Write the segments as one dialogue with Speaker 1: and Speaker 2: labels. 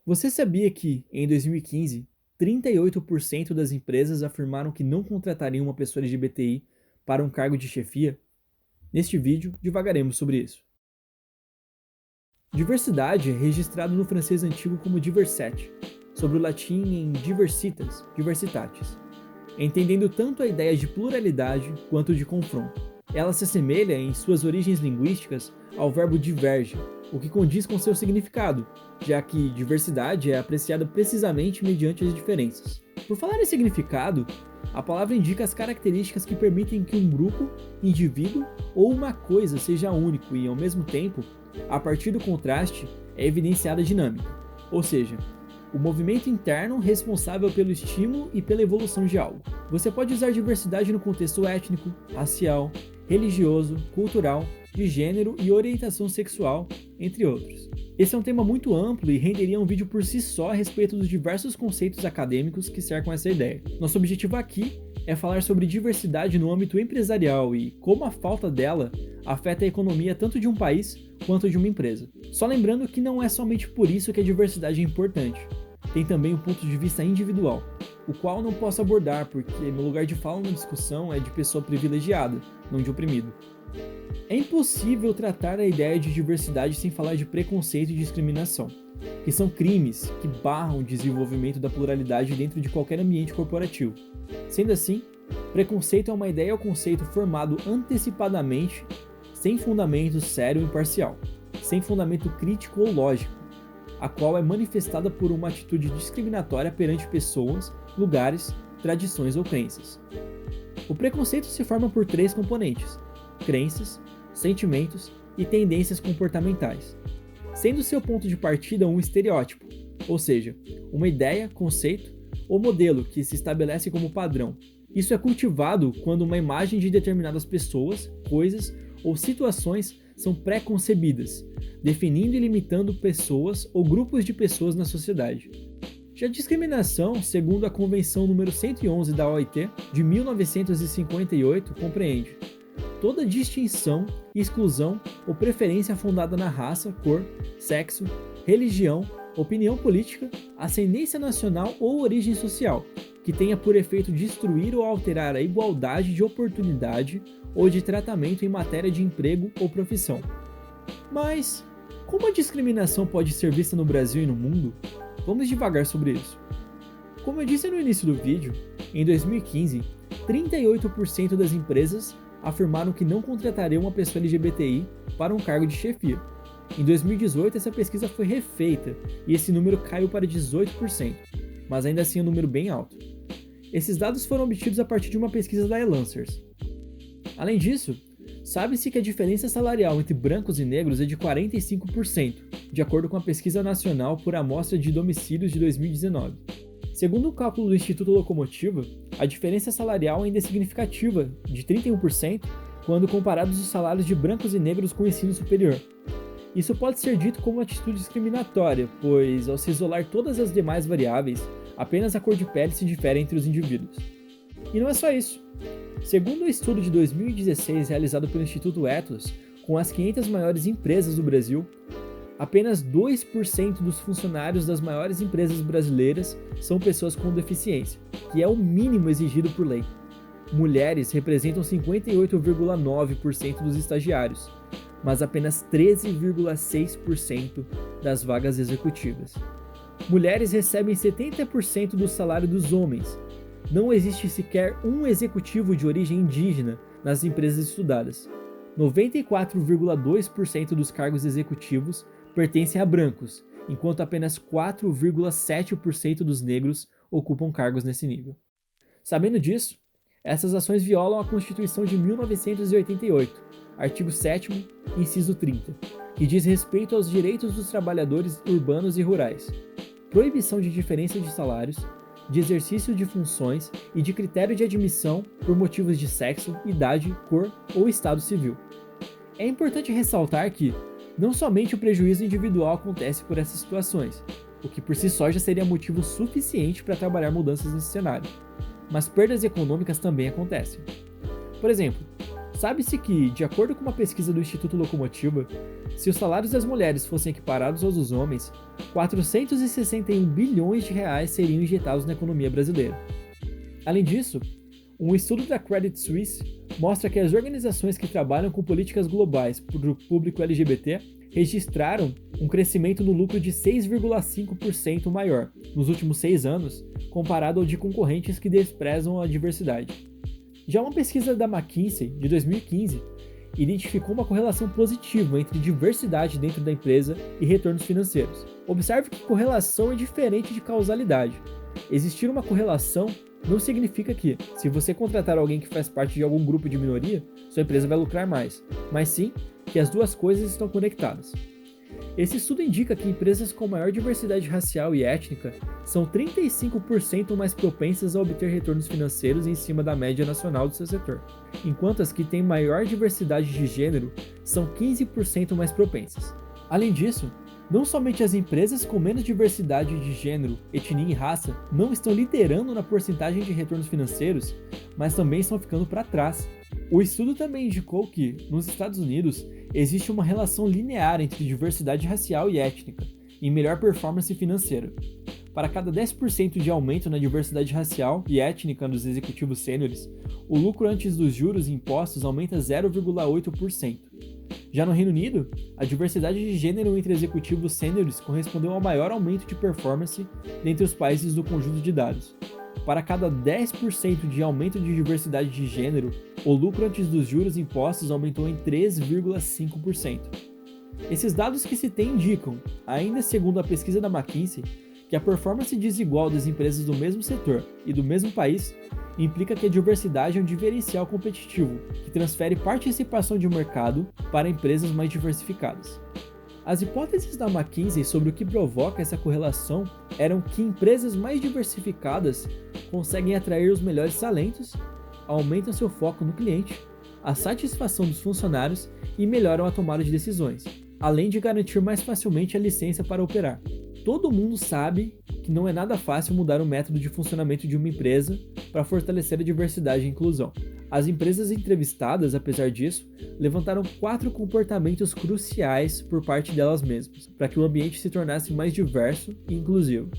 Speaker 1: Você sabia que, em 2015, 38% das empresas afirmaram que não contratariam uma pessoa LGBTI para um cargo de chefia? Neste vídeo, divagaremos sobre isso. Diversidade é registrado no francês antigo como diversité, sobre o latim em diversitas, diversitatis, entendendo tanto a ideia de pluralidade quanto de confronto. Ela se assemelha, em suas origens linguísticas, ao verbo diverge, o que condiz com seu significado, já que diversidade é apreciada precisamente mediante as diferenças. Por falar em significado, a palavra indica as características que permitem que um grupo, indivíduo ou uma coisa seja único e, ao mesmo tempo, a partir do contraste, é evidenciada a dinâmica, ou seja, o movimento interno responsável pelo estímulo e pela evolução de algo. Você pode usar diversidade no contexto étnico, racial, religioso, cultural, de gênero e orientação sexual, entre outros. Esse é um tema muito amplo e renderia um vídeo por si só a respeito dos diversos conceitos acadêmicos que cercam essa ideia. Nosso objetivo aqui é falar sobre diversidade no âmbito empresarial e como a falta dela afeta a economia tanto de um país quanto de uma empresa. Só lembrando que não é somente por isso que a diversidade é importante. Tem também o ponto de vista individual, o qual não posso abordar porque meu lugar de fala na discussão é de pessoa privilegiada, não de oprimido. É impossível tratar a ideia de diversidade sem falar de preconceito e discriminação, que são crimes que barram o desenvolvimento da pluralidade dentro de qualquer ambiente corporativo. Sendo assim, preconceito é uma ideia ou conceito formado antecipadamente, sem fundamento sério ou imparcial, sem fundamento crítico ou lógico, a qual é manifestada por uma atitude discriminatória perante pessoas, lugares, tradições ou crenças. O preconceito se forma por três componentes: crenças, sentimentos e tendências comportamentais, sendo seu ponto de partida um estereótipo, ou seja, uma ideia, conceito ou modelo que se estabelece como padrão. Isso é cultivado quando uma imagem de determinadas pessoas, coisas ou situações são pré-concebidas, definindo e limitando pessoas ou grupos de pessoas na sociedade. Já a discriminação, segundo a Convenção número 111 da OIT, de 1958, compreende toda distinção, exclusão ou preferência fundada na raça, cor, sexo, religião, opinião política, ascendência nacional ou origem social, que tenha por efeito destruir ou alterar a igualdade de oportunidade ou de tratamento em matéria de emprego ou profissão. Mas, como a discriminação pode ser vista no Brasil e no mundo? Vamos devagar sobre isso. Como eu disse no início do vídeo, em 2015, 38% das empresas afirmaram que não contratariam uma pessoa LGBTI para um cargo de chefia. Em 2018, essa pesquisa foi refeita e esse número caiu para 18%, mas ainda assim é um número bem alto. Esses dados foram obtidos a partir de uma pesquisa da Elancers. Além disso, sabe-se que a diferença salarial entre brancos e negros é de 45%, de acordo com a Pesquisa Nacional por Amostra de Domicílios de 2019. Segundo o cálculo do Instituto Locomotiva, a diferença salarial ainda é significativa, de 31%, quando comparados os salários de brancos e negros com o ensino superior. Isso pode ser dito como uma atitude discriminatória, pois, ao se isolar todas as demais variáveis, apenas a cor de pele se difere entre os indivíduos. E não é só isso. Segundo o estudo de 2016 realizado pelo Instituto Ethos, com as 500 maiores empresas do Brasil, apenas 2% dos funcionários das maiores empresas brasileiras são pessoas com deficiência, que é o mínimo exigido por lei. Mulheres representam 58,9% dos estagiários, mas apenas 13,6% das vagas executivas. Mulheres recebem 70% do salário dos homens. Não existe sequer um executivo de origem indígena nas empresas estudadas. 94,2% dos cargos executivos pertencem a brancos, enquanto apenas 4,7% dos negros ocupam cargos nesse nível. Sabendo disso, essas ações violam a Constituição de 1988, artigo 7º, inciso 30, que diz respeito aos direitos dos trabalhadores urbanos e rurais, proibição de diferença de salários, de exercício de funções e de critério de admissão por motivos de sexo, idade, cor ou estado civil. É importante ressaltar que não somente o prejuízo individual acontece por essas situações, o que por si só já seria motivo suficiente para trabalhar mudanças nesse cenário, mas perdas econômicas também acontecem. Por exemplo, Sabe-se que, de acordo com uma pesquisa do Instituto Locomotiva, se os salários das mulheres fossem equiparados aos dos homens, 461 bilhões de reais seriam injetados na economia brasileira. Além disso, um estudo da Credit Suisse mostra que as organizações que trabalham com políticas globais para o público LGBT registraram um crescimento no lucro de 6,5% maior nos últimos 6 anos, comparado ao de concorrentes que desprezam a diversidade. Já uma pesquisa da McKinsey, de 2015, identificou uma correlação positiva entre diversidade dentro da empresa e retornos financeiros. Observe que correlação é diferente de causalidade. Existir uma correlação não significa que, se você contratar alguém que faz parte de algum grupo de minoria, sua empresa vai lucrar mais, mas sim que as duas coisas estão conectadas. Esse estudo indica que empresas com maior diversidade racial e étnica são 35% mais propensas a obter retornos financeiros em cima da média nacional do seu setor, enquanto as que têm maior diversidade de gênero são 15% mais propensas. Além disso, não somente as empresas com menos diversidade de gênero, etnia e raça não estão liderando na porcentagem de retornos financeiros, mas também estão ficando para trás. O estudo também indicou que, nos Estados Unidos, existe uma relação linear entre diversidade racial e étnica e melhor performance financeira. Para cada 10% de aumento na diversidade racial e étnica dos executivos sêniores, o lucro antes dos juros e impostos aumenta 0,8%. Já no Reino Unido, a diversidade de gênero entre executivos sêniores correspondeu ao maior aumento de performance dentre os países do conjunto de dados. Para cada 10% de aumento de diversidade de gênero, o lucro antes dos juros e impostos aumentou em 3,5%. Esses dados que se tem indicam, ainda segundo a pesquisa da McKinsey, que a performance desigual das empresas do mesmo setor e do mesmo país implica que a diversidade é um diferencial competitivo que transfere participação de mercado para empresas mais diversificadas. As hipóteses da McKinsey sobre o que provoca essa correlação eram que empresas mais diversificadas conseguem atrair os melhores talentos, aumentam seu foco no cliente, a satisfação dos funcionários e melhoram a tomada de decisões, além de garantir mais facilmente a licença para operar. Todo mundo sabe que não é nada fácil mudar o método de funcionamento de uma empresa para fortalecer a diversidade e inclusão. As empresas entrevistadas, apesar disso, levantaram 4 comportamentos cruciais por parte delas mesmas, para que o ambiente se tornasse mais diverso e inclusivo.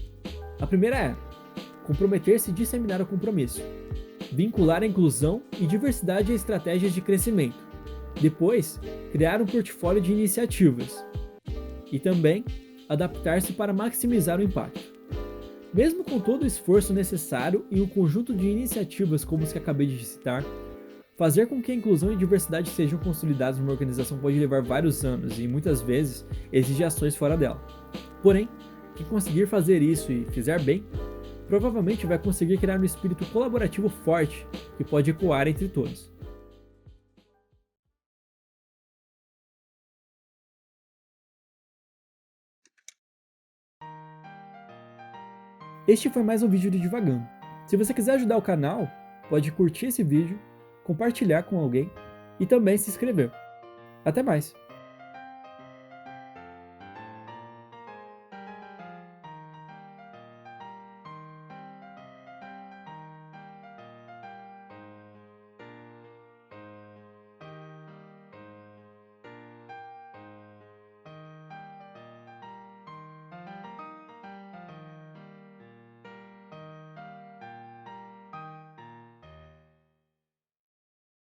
Speaker 1: A primeira é comprometer-se e disseminar o compromisso. Vincular a inclusão e diversidade a estratégias de crescimento. Depois, criar um portfólio de iniciativas. E também, adaptar-se para maximizar o impacto. Mesmo com todo o esforço necessário e um conjunto de iniciativas como os que acabei de citar, fazer com que a inclusão e diversidade sejam consolidados numa organização pode levar vários anos e, muitas vezes, exige ações fora dela. Porém, quem conseguir fazer isso e fizer bem, provavelmente vai conseguir criar um espírito colaborativo forte que pode ecoar entre todos. Este foi mais um vídeo de Divagando. Se você quiser ajudar o canal, pode curtir esse vídeo, compartilhar com alguém e também se inscrever. Até mais!